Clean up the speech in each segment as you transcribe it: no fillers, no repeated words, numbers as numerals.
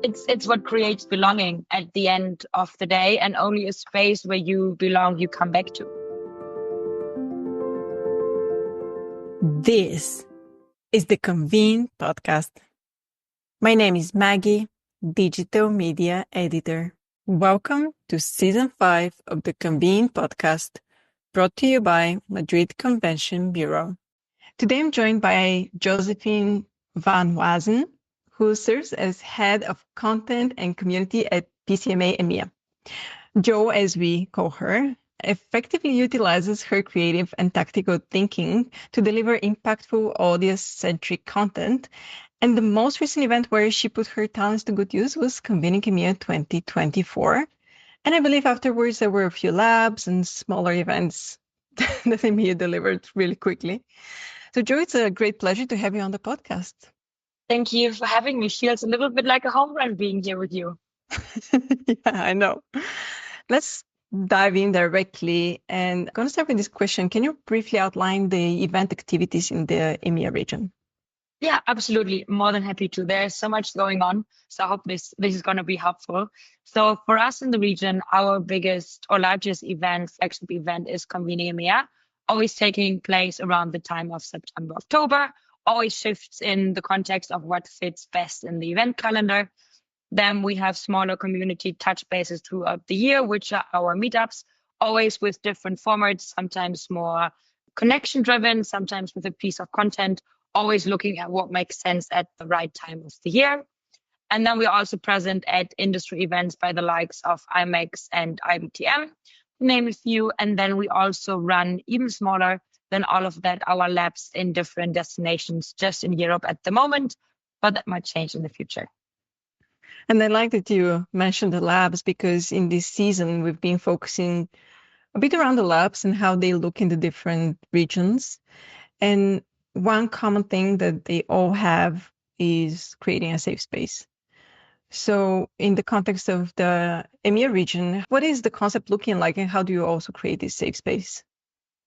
It's what creates belonging at the end of the day, and only a space where you belong, you come back to. This is the Convene podcast. My name is Maggie, digital media editor. Welcome to season 5 of the Convene podcast, brought to you by Madrid Convention Bureau. Today I'm joined by Josephin Van Waasen, who serves as head of content and community at PCMA EMEA. Jo, as we call her, effectively utilizes her creative and tactical thinking to deliver impactful audience-centric content. And the most recent event where she put her talents to good use was Convening EMEA 2024. And I believe afterwards there were a few labs and smaller events that EMEA delivered really quickly. So Jo, it's a great pleasure to have you on the podcast. Thank you for having me. Feels a little bit like a home run being here with you. Yeah, I know. Let's dive in directly. And I'm going to start with this question. Can you briefly outline the event activities in the EMEA region? Yeah, absolutely. More than happy to. There's so much going on. So I hope this is going to be helpful. So for us in the region, our biggest or largest flagship event is Convening EMEA, always taking place around the time of September, October, always shifts in the context of what fits best in the event calendar. Then we have smaller community touch bases throughout the year, which are our meetups, always with different formats, sometimes more connection driven, sometimes with a piece of content, always looking at what makes sense at the right time of the year. And then we're also present at industry events by the likes of IMEX and IBTM, to name a few. And then we also run, even smaller than all of that, our labs in different destinations just in Europe at the moment, but that might change in the future. And I like that you mentioned the labs, because in this season, we've been focusing a bit around the labs and how they look in the different regions. And one common thing that they all have is creating a safe space. So in the context of the EMEA region, what is the concept looking like, and how do you also create this safe space?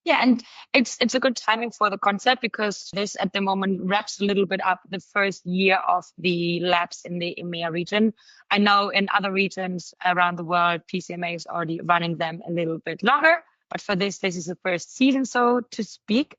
Yeah, and it's a good timing for the concept, because this at the moment wraps a little bit up the first year of the labs in the EMEA region. I know in other regions around the world, PCMA is already running them a little bit longer, but for this is the first season, so to speak.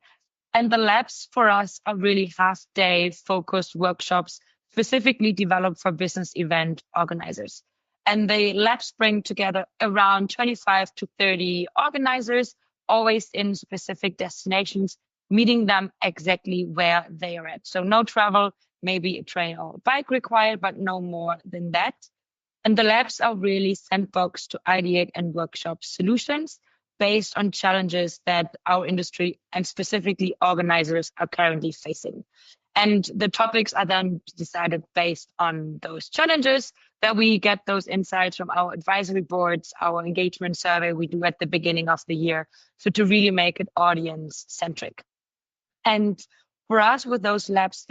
And the labs for us are really half-day focused workshops specifically developed for business event organizers. And the labs bring together around 25 to 30 organizers, always in specific destinations, meeting them exactly where they are at. So no travel, maybe a train or a bike required, but no more than that. And the labs are really sandbox to ideate and workshop solutions based on challenges that our industry and specifically organizers are currently facing. And the topics are then decided based on those challenges, that we get those insights from our advisory boards, our engagement survey we do at the beginning of the year. So to really make it audience-centric. And for us with those labs,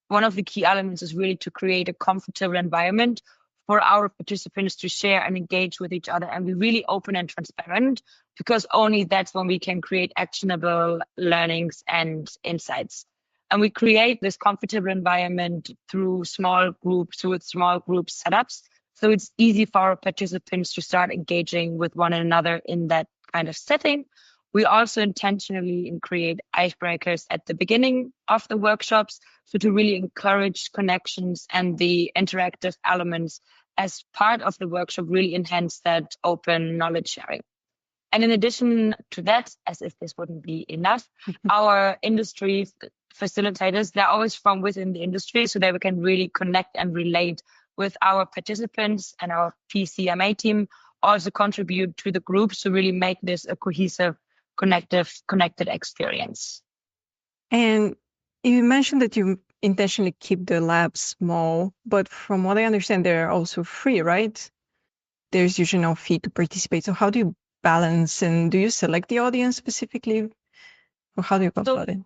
one of the key elements is really to create a comfortable environment for our participants to share and engage with each other and be really open and transparent, because only that's when we can create actionable learnings and insights. And we create this comfortable environment through small group setups. So it's easy for our participants to start engaging with one another in that kind of setting. We also intentionally create icebreakers at the beginning of the workshops, so to really encourage connections and the interactive elements as part of the workshop really enhance that open knowledge sharing. And in addition to that, as if this wouldn't be enough, our industry facilitators, they're always from within the industry, so that we can really connect and relate with our participants, and our PCMA team also contribute to the groups to really make this a cohesive, connected experience. And you mentioned that you intentionally keep the labs small, but from what I understand, they're also free, right? There's usually no fee to participate. So how do you balance, and do you select the audience specifically? Or how do you go about it?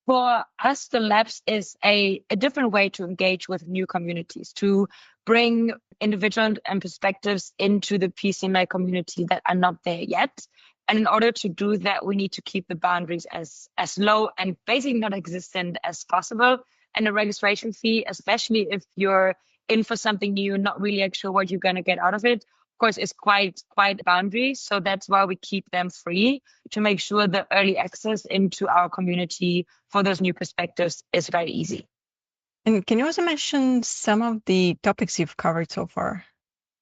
For us, the labs is a different way to engage with new communities, to bring individuals and perspectives into the PCMA community that are not there yet. And in order to do that, we need to keep the boundaries as low and basically non-existent as possible. And the registration fee, especially if you're in for something new, not really sure what you're going to get out of it, of course, is quite boundary. So that's why we keep them free to make sure the early access into our community for those new perspectives is very easy. And can you also mention some of the topics you've covered so far?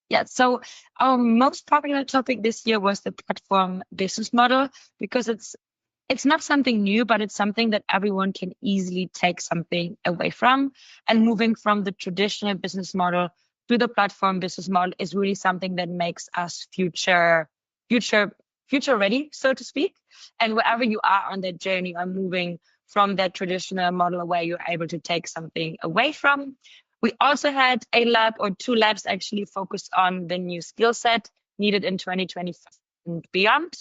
Yeah, so our most popular topic this year was the platform business model, because it's not something new, but it's something that everyone can easily take something away from. And moving from the traditional business model to the platform business model is really something that makes us future ready, so to speak. And wherever you are on that journey on moving from that traditional model where you're able to take something away from. We also had a lab, or two labs actually, focused on the new skill set needed in 2025 and beyond.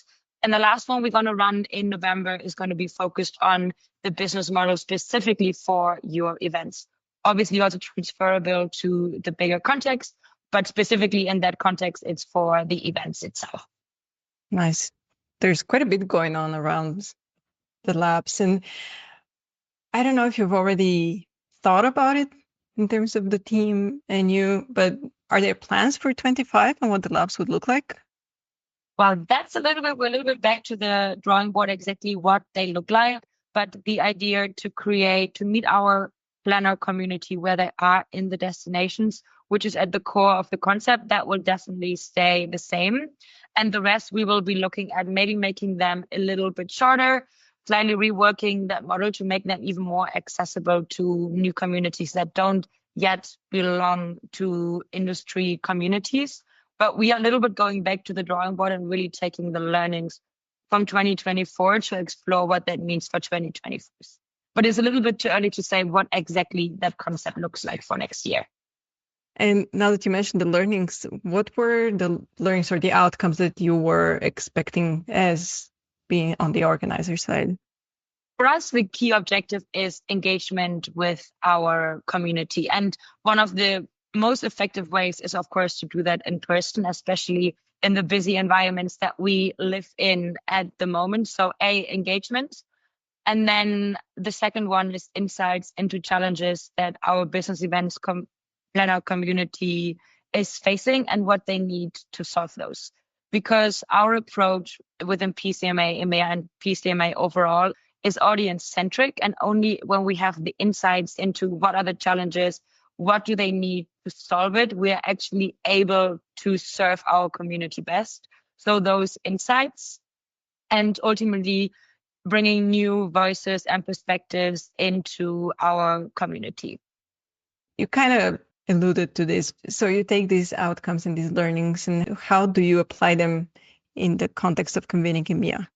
And the last one we're going to run in November is going to be focused on the business model specifically for your events. Obviously also transferable to the bigger context, but specifically in that context, it's for the events itself. Nice. There's quite a bit going on around the labs. And I don't know if you've already thought about it in terms of the team and you, but are there plans for 25 and what the labs would look like? Well, that's we're a little bit back to the drawing board, exactly what they look like. But the idea to meet our planner community where they are in the destinations, which is at the core of the concept, that will definitely stay the same. And the rest, we will be looking at maybe making them a little bit shorter, slightly reworking that model to make them even more accessible to new communities that don't yet belong to industry communities. But we are a little bit going back to the drawing board and really taking the learnings from 2024 to explore what that means for 2025. But it's a little bit too early to say what exactly that concept looks like for next year. And now that you mentioned the learnings, what were the learnings or the outcomes that you were expecting as being on the organizer side? For us, the key objective is engagement with our community. And one of the most effective ways is, of course, to do that in person, especially in the busy environments that we live in at the moment. So engagement. And then the second one is insights into challenges that our business events planner community is facing and what they need to solve those. Because our approach within PCMA EMEA and PCMA overall is audience-centric, and only when we have the insights into what are the challenges, what do they need to solve it, we are actually able to serve our community best. So those insights and ultimately bringing new voices and perspectives into our community. You kind of alluded to this. So you take these outcomes and these learnings, and how do you apply them in the context of Convening EMEA?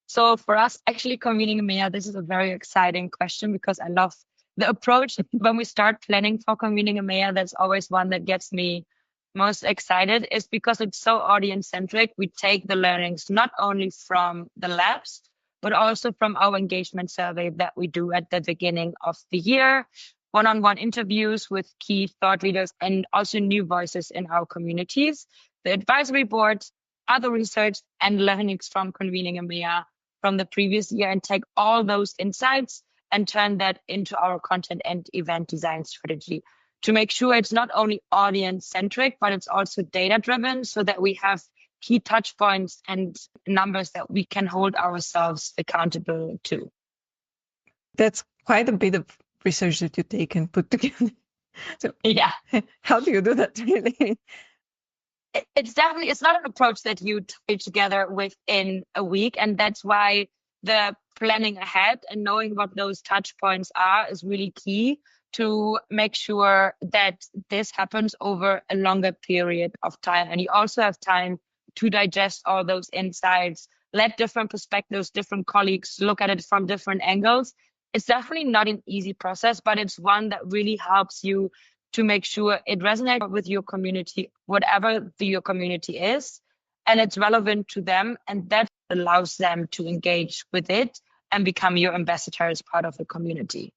So for us, actually, Convening EMEA, this is a very exciting question because I love the approach. When we start planning for Convening EMEA, that's always one that gets me most excited, is because it's so audience-centric. We take the learnings not only from the labs, but also from our engagement survey that we do at the beginning of the year, one-on-one interviews with key thought leaders and also new voices in our communities, the advisory board, other research and learnings from Convening EMEA from the previous year, and take all those insights and turn that into our content and event design strategy to make sure it's not only audience-centric, but it's also data-driven so that we have key touch points and numbers that we can hold ourselves accountable to. That's quite a bit of research that you take and put together. So yeah, how do you do that really? It's not an approach that you tie together within a week. And that's why the planning ahead and knowing what those touch points are is really key to make sure that this happens over a longer period of time. And you also have time to digest all those insights, let different perspectives, different colleagues look at it from different angles. It's definitely not an easy process, but it's one that really helps you to make sure it resonates with your community, whatever your community is, and it's relevant to them. And that allows them to engage with it and become your ambassador as part of the community.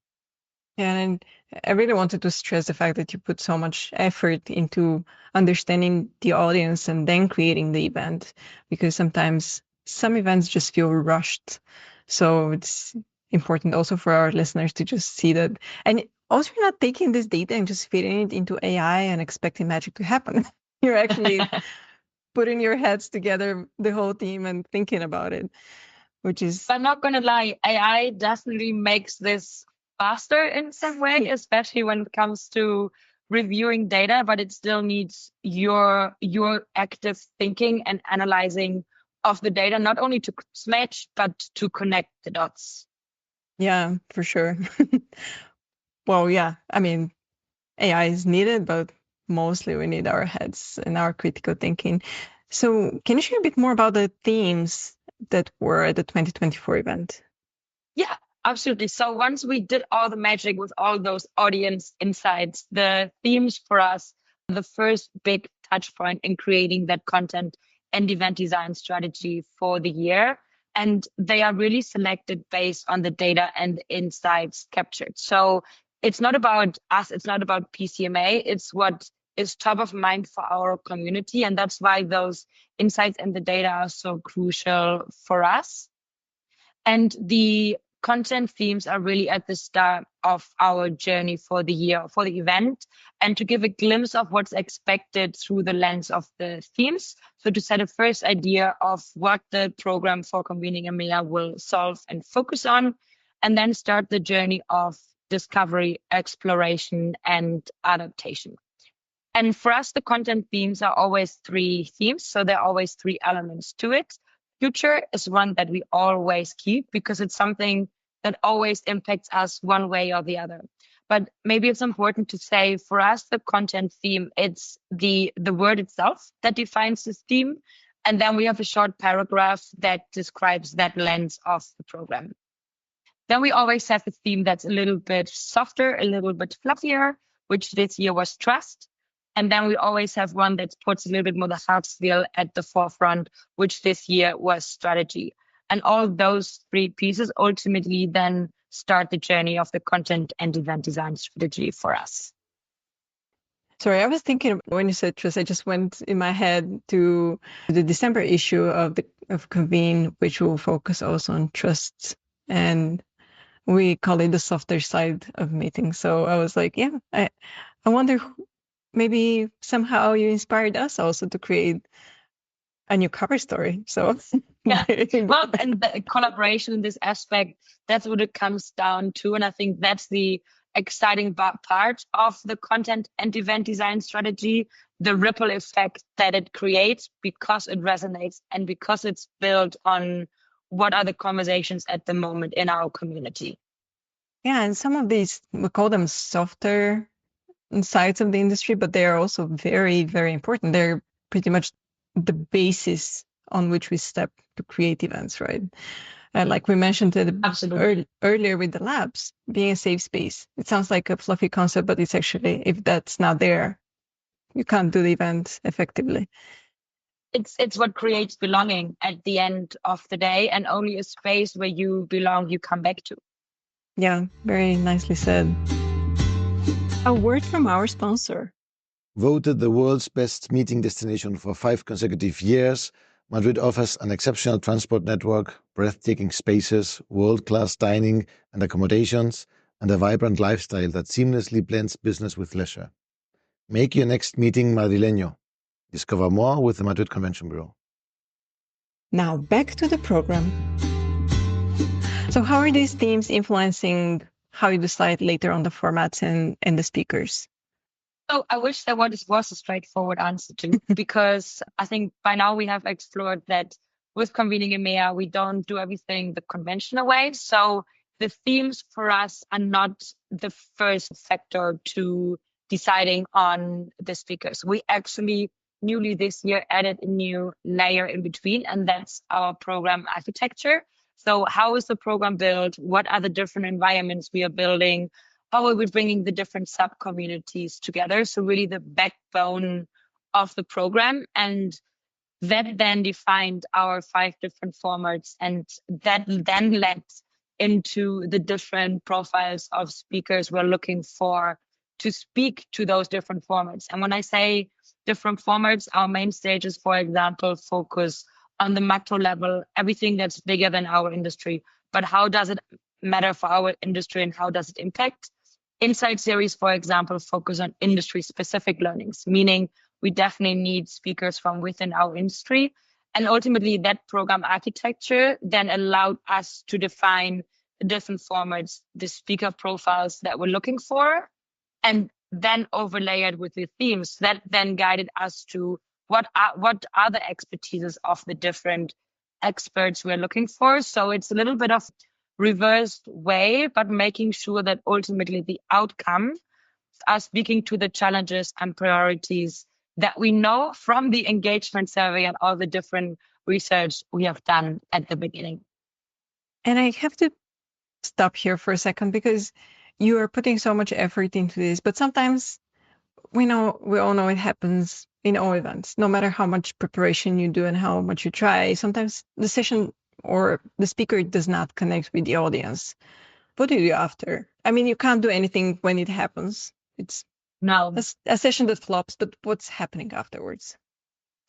Yeah, and I really wanted to stress the fact that you put so much effort into understanding the audience and then creating the event, because sometimes some events just feel rushed. So it's important also for our listeners to just see that. And also you're not taking this data and just feeding it into AI and expecting magic to happen. You're actually putting your heads together, the whole team, and thinking about it, which is... I'm not going to lie, AI definitely makes this faster in some way, especially when it comes to reviewing data, but it still needs your active thinking and analyzing of the data, not only to match, but to connect the dots. Yeah, for sure. Well, yeah, I mean, AI is needed, but mostly we need our heads and our critical thinking. So can you share a bit more about the themes that were at the 2024 event? Yeah, absolutely. So once we did all the magic with all those audience insights, the themes for us, the first big touch point in creating that content and event design strategy for the year. And they are really selected based on the data and insights captured. So it's not about us, it's not about PCMA, it's what is top of mind for our community. And that's why those insights and the data are so crucial for us. And the content themes are really at the start of our journey for the year, for the event, and to give a glimpse of what's expected through the lens of the themes. So to set a first idea of what the program for Convening EMEA will solve and focus on, and then start the journey of discovery, exploration, and adaptation. And for us, the content themes are always three themes. So there are always three elements to it. Future is one that we always keep because it's something that always impacts us one way or the other. But maybe it's important to say for us, the content theme, it's the word itself that defines this theme. And then we have a short paragraph that describes that lens of the program. Then we always have a theme that's a little bit softer, a little bit fluffier, which this year was trust. And then we always have one that puts a little bit more the hard skill at the forefront, which this year was strategy. And all those three pieces ultimately then start the journey of the content and event design strategy for us. Sorry, I was thinking when you said trust, I just went in my head to the December issue of Convene, which will focus also on trust, and we call it the softer side of meetings. So I was like, yeah, I wonder, maybe somehow you inspired us also to create a new cover story. So yeah, well, and the collaboration in this aspect, that's what it comes down to. And I think that's the exciting part of the content and event design strategy, the ripple effect that it creates because it resonates and because it's built on what are the conversations at the moment in our community. Yeah, and some of these, we call them softer sides of the industry, but they are also very, very important. They're pretty much the basis on which we step to create events, right? Like we mentioned earlier with the labs, being a safe space. It sounds like a fluffy concept, but it's actually, if that's not there, you can't do the event effectively. It's what creates belonging at the end of the day, and only a space where you belong, you come back to. Yeah, very nicely said. A word from our sponsor. Voted the world's best meeting destination for 5 consecutive years, Madrid offers an exceptional transport network, breathtaking spaces, world-class dining and accommodations, and a vibrant lifestyle that seamlessly blends business with leisure. Make your next meeting Madrileño. Discover more with the Madrid Convention Bureau. Now back to the program. So how are these themes influencing how you decide later on the formats and the speakers? So I wish there was a straightforward answer to, because I think by now we have explored that with Convening EMEA, we don't do everything the conventional way. So the themes for us are not the first factor to deciding on the speakers. We actually newly this year added a new layer in between, and that's our program architecture. So how is the program built? What are the different environments we are building? How are we bringing the different sub-communities together? So really the backbone of the program. And that then defined our 5 different formats. And that then led into the different profiles of speakers we're looking for to speak to those different formats. And when I say different formats, our main stages, for example, focus on the macro level, everything that's bigger than our industry. But how does it matter for our industry and how does it impact? Insight series, for example, focus on industry-specific learnings, meaning we definitely need speakers from within our industry. And ultimately, that program architecture then allowed us to define the different formats, the speaker profiles that we're looking for, and then overlay it with the themes that then guided us to what are the expertises of the different experts we're looking for. So it's a little bit of reversed way, but making sure that ultimately the outcome are speaking to the challenges and priorities that we know from the engagement survey and all the different research we have done at the beginning. And I have to stop here for a second because you are putting so much effort into this, but sometimes we all know it happens in all events, no matter how much preparation you do and how much you try. Sometimes the session or the speaker does not connect with the audience. What do you do after? I mean, you can't do anything when it happens. It's Now, a session that flops, but what's happening afterwards?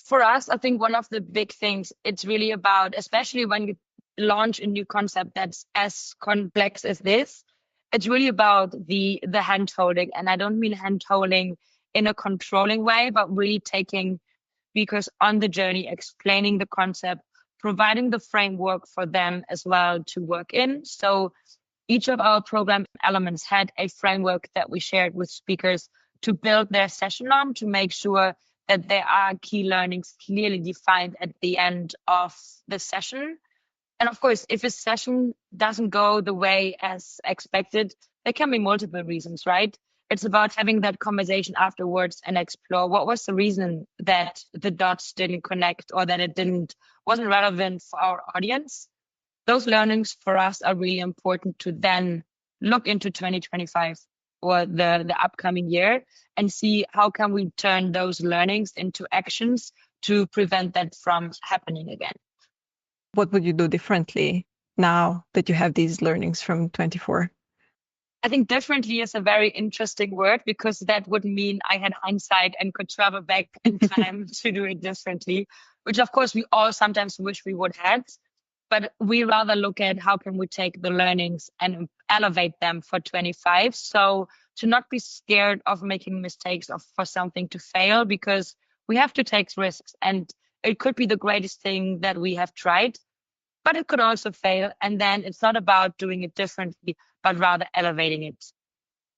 for us, I think one of the big things, it's really about, especially when you launch a new concept that's as complex as this, it's really about the hand holding. And I don't mean hand holding in a controlling way, but really taking speakers on the journey, explaining the concept, providing the framework for them as well to work in. So each of our program elements had a framework that we shared with speakers to build their session on, to make sure that there are key learnings clearly defined at the end of the session. And of course, if a session doesn't go the way as expected, there can be multiple reasons, right? It's about having that conversation afterwards and explore what was the reason that the dots didn't connect or that it wasn't relevant for our audience. Those learnings for us are really important to then look into 2025 or the upcoming year and see how can we turn those learnings into actions to prevent that from happening again. What would you do differently now that you have these learnings from 24? I think differently is a very interesting word because that would mean I had hindsight and could travel back in time to do it differently, which of course we all sometimes wish we would have. But we rather look at how can we take the learnings and elevate them for 25. So to not be scared of making mistakes or for something to fail, because we have to take risks and it could be the greatest thing that we have tried, but it could also fail. And then it's not about doing it differently, but rather elevating it.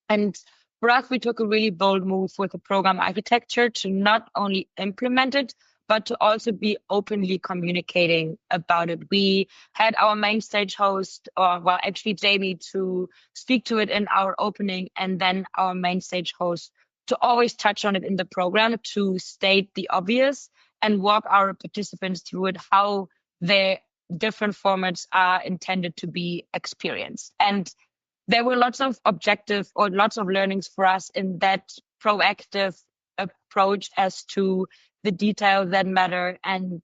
And for us, we took a really bold move with the program architecture to not only implement it, but to also be openly communicating about it. We had our main stage host, actually Jamie, to speak to it in our opening, and then our main stage host to always touch on it in the program to state the obvious and walk our participants through it, how their different formats are intended to be experienced. And there were lots of objective or lots of learnings for us in that proactive approach as to the details that matter and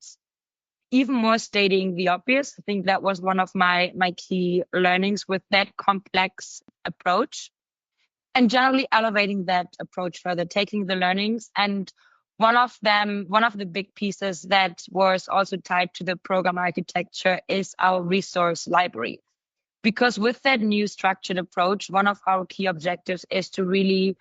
even more stating the obvious. I think that was one of my key learnings with that complex approach and generally elevating that approach further, taking the learnings. And one of the big pieces that was also tied to the program architecture is our resource library. Because with that new structured approach, one of our key objectives is to really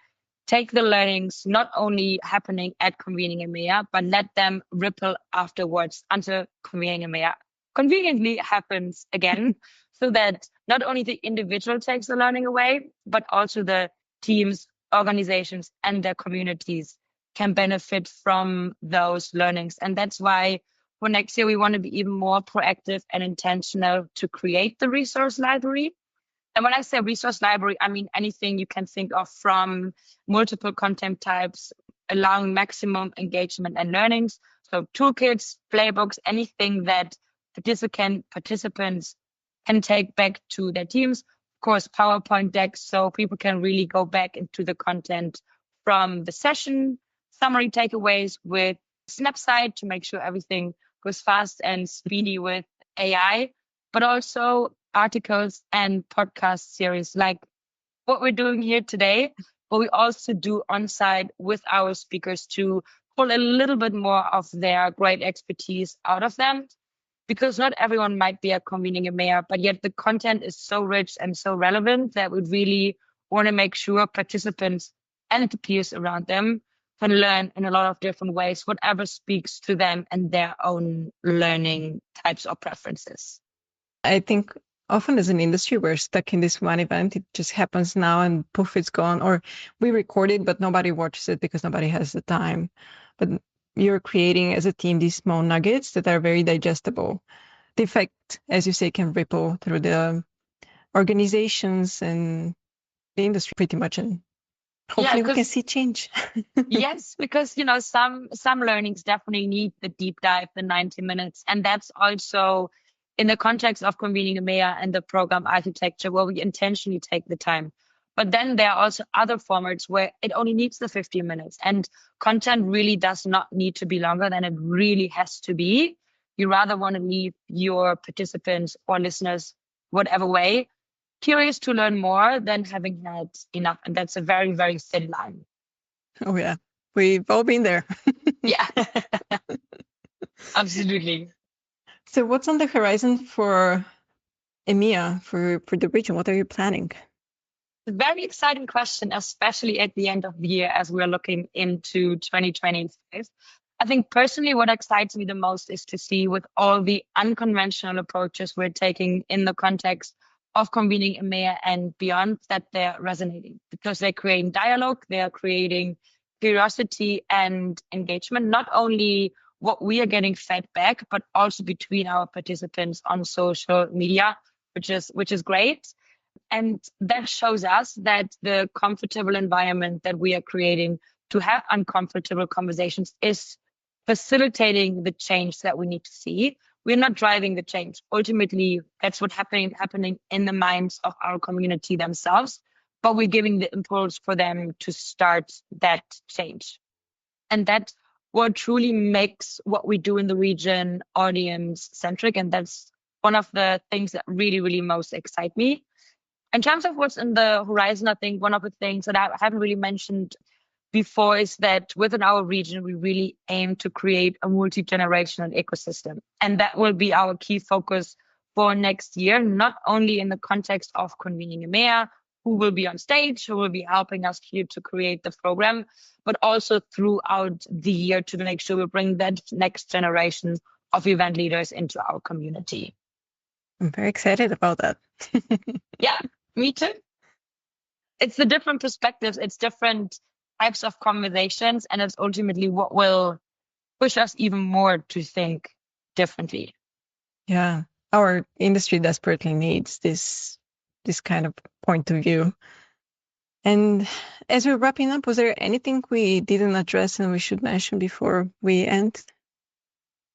take the learnings not only happening at Convening EMEA, but let them ripple afterwards until Convening EMEA conveniently happens again, so that not only the individual takes the learning away, but also the teams, organizations, and their communities can benefit from those learnings. And that's why for next year, we want to be even more proactive and intentional to create the resource library. And when I say resource library, I mean anything you can think of from multiple content types, allowing maximum engagement and learnings. So toolkits, playbooks, anything that participants can take back to their teams. Of course, PowerPoint decks, so people can really go back into the content from the session, summary takeaways with Snapside to make sure everything goes fast and speedy with AI, but also articles and podcast series like what we're doing here today, but we also do on-site with our speakers to pull a little bit more of their great expertise out of them, because not everyone might be at Convening EMEA, but yet the content is so rich and so relevant that we really want to make sure participants and the peers around them can learn in a lot of different ways, whatever speaks to them and their own learning types or preferences. I think often as an industry, we're stuck in this one event. It just happens now and poof, it's gone. Or we record it, but nobody watches it because nobody has the time. But you're creating as a team these small nuggets that are very digestible. The effect, as you say, can ripple through the organizations and the industry pretty much. And hopefully we can see change. Yes, because, some learnings definitely need the deep dive, the 90 minutes. And that's also in the context of Convening EMEA and the program architecture where we intentionally take the time. But then there are also other formats where it only needs the 15 minutes and content really does not need to be longer than it really has to be. You rather want to leave your participants or listeners, whatever way, curious to learn more than having had enough. And that's a very, very thin line. Oh, yeah. We've all been there. Yeah, absolutely. So what's on the horizon for EMEA, for the region? What are you planning? Very exciting question, especially at the end of the year as we're looking into 2025. I think personally what excites me the most is to see with all the unconventional approaches we're taking in the context of Convening EMEA and beyond, that they're resonating because they're creating dialogue, they're creating curiosity and engagement, not only what we are getting fed back, but also between our participants on social media, which is great. And that shows us that the comfortable environment that we are creating to have uncomfortable conversations is facilitating the change that we need to see. We're not driving the change. Ultimately, that's what's happening in the minds of our community themselves, but we're giving the impulse for them to start that change. And that what truly makes what we do in the region audience-centric. And that's one of the things that really, really most excite me. In terms of what's in the horizon, I think one of the things that I haven't really mentioned before is that within our region, we really aim to create a multi-generational ecosystem. And that will be our key focus for next year, not only in the context of Convening EMEA, who will be on stage, who will be helping us here to create the program, but also throughout the year to make sure we bring that next generation of event leaders into our community. I'm very excited about that. Yeah, me too. It's the different perspectives, it's different types of conversations, and it's ultimately what will push us even more to think differently. Yeah, our industry desperately needs this kind of point of view. And as we're wrapping up, was there anything we didn't address and we should mention before we end?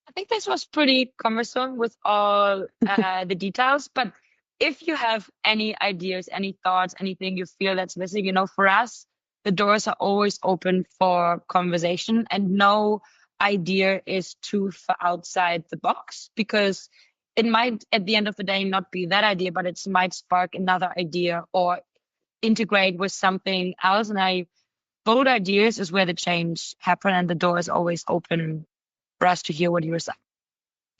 I think this was pretty cumbersome with all the details, but if you have any ideas, any thoughts, anything you feel that's missing, for us, the doors are always open for conversation and no idea is too far outside the box because it might, at the end of the day, not be that idea, but it might spark another idea or integrate with something else. And bold ideas is where the change happen and the door is always open for us to hear what you're saying.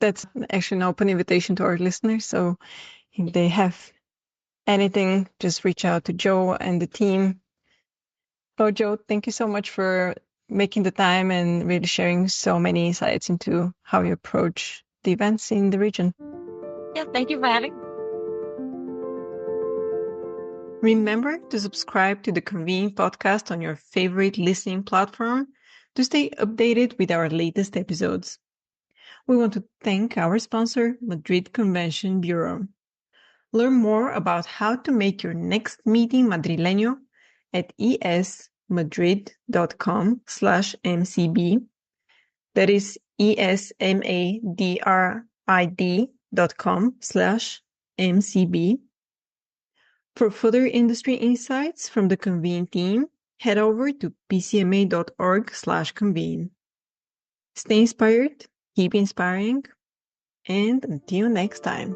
That's actually an open invitation to our listeners. So if they have anything, just reach out to Joe and the team. So Joe, thank you so much for making the time and really sharing so many insights into how you approach the events in the region. Yeah, thank you for having me. Remember to subscribe to the Convene podcast on your favorite listening platform to stay updated with our latest episodes. We want to thank our sponsor, Madrid Convention Bureau. Learn more about how to make your next meeting madrileño at esmadrid.com/MCB. That is esmadrid.com/MCB. For further industry insights from the Convene team, head over to pcma.org/convene. Stay inspired, keep inspiring, and until next time.